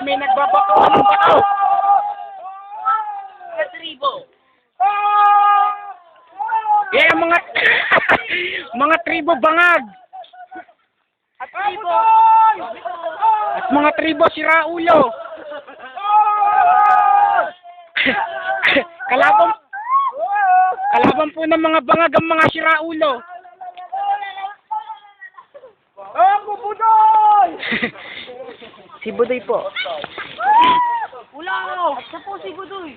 may nagbabato ng bato. Tribo. Eh, mga mga tribo bangag. At tribo. At mga tribo siraulo. Kalaban po ng mga bangag ang mga siraulo. Ako, Budoy! Si Budoy po. Wala ako! Siya po si Budoy.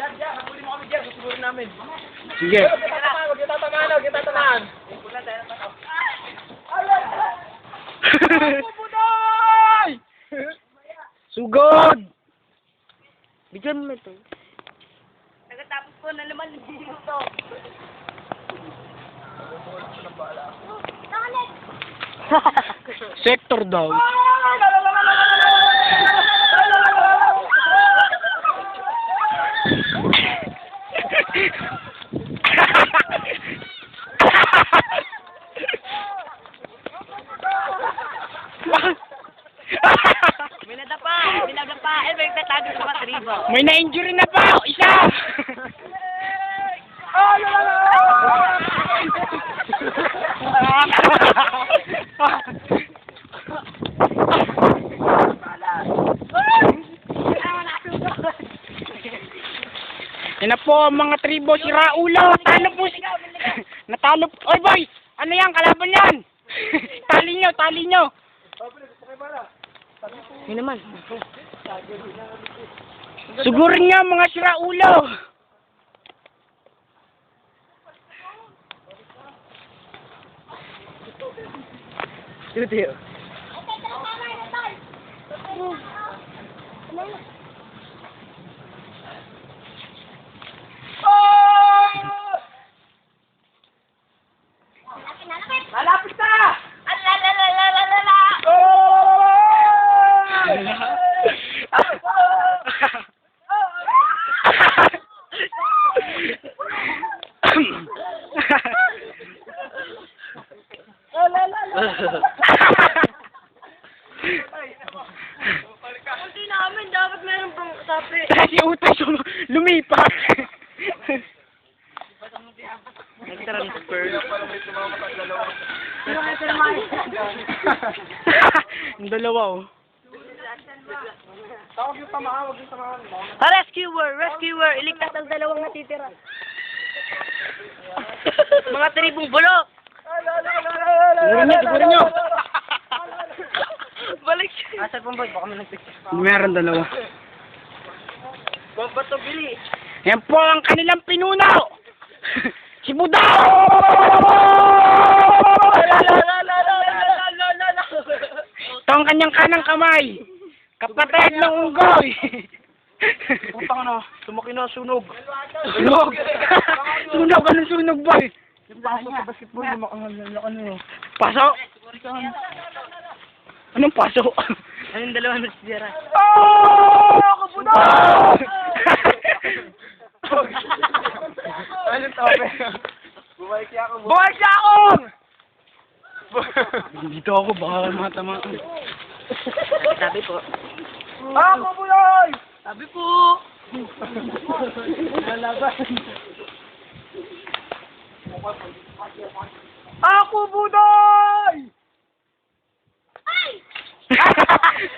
Diyan, huli mo kami dyan. Susugurin namin. Sige. Huwag yung tatamaan. Budoy! Sugod! Bigyan mo ito. Nagkatapos ko na naman dito. Sector daw. May nadapa. Eh, may tatago sa mga tribo. May na-injury na pa! Isa! Yan na po ang mga tribo, siraulo! Talo po si... Natalo po... Oy boy! Ano yan? Kalaban yan! Tali nyo! Yun naman. Sugurin nyo mga siraulo! Studio. Malapit na! Alalalalalalala! Hindi namin, dapat meron pang sapi. Si Utay lumipat! Nag-transfer. Ang dalawa oh. Rescuer! Iligtas ang dalawang natitira. Mga tribong bulok! Siguro nyo! Balik siya. Asa pang boy? Baka may nagpicture. Meron dalawa. Bomba to, Billy. Yan po ang kanilang pinuno! Si Budaw! Ito ang kanyang kanang kamay. Kapatid ng unggoy. Putang na, sumaki na sunog. Sunog! Sunog! Anong sunog boy? Pasok sa basketball, ano. Pasok? Anong pasok? Anong dalawa na sira? Oh! Kabudaw! Anong tope? Buhay siya ako! Dito ako, baka matama. Sabi po. Ako, Budoy! Sabi po. Lalaban. Ako, Budoy!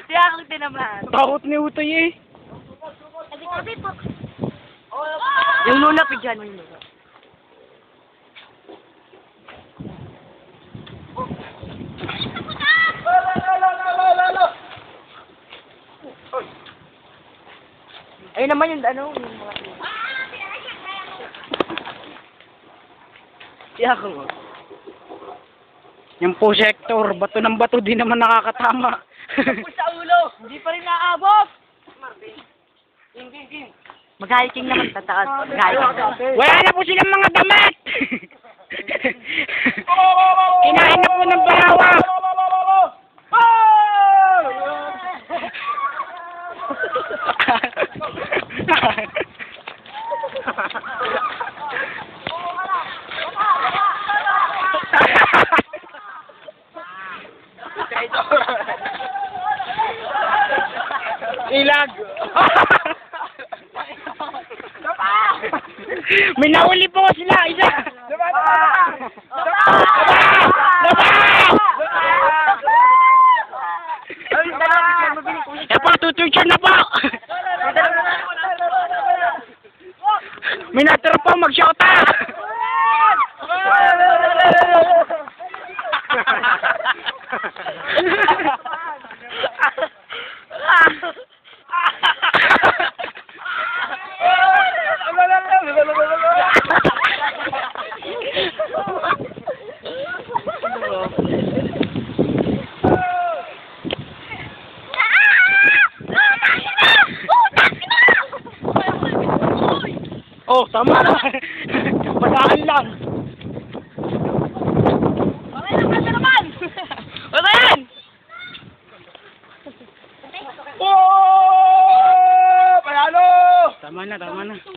Siya akong tinamaan. Takot ni Utoy eh. Sabi po. Yung luna, pidyan mo yung luna. Ayun naman yung ano, yung mga siya ako mo. Yung po sector, bato ng bato, di naman nakakatama. Sa ulo! Hindi pa rin naabot! Mag-hiking naman, tataas. Mag-hiking. Wala na po silang mga damit! Kinain na po ng barawa! Ilag. May nahuli po sila. Isa. Eh po, tututure na po. May natira po mag-shota. Oh, tama na. Pasaan lang. Ano yan? Oh! Panalo! Tama na, tama na.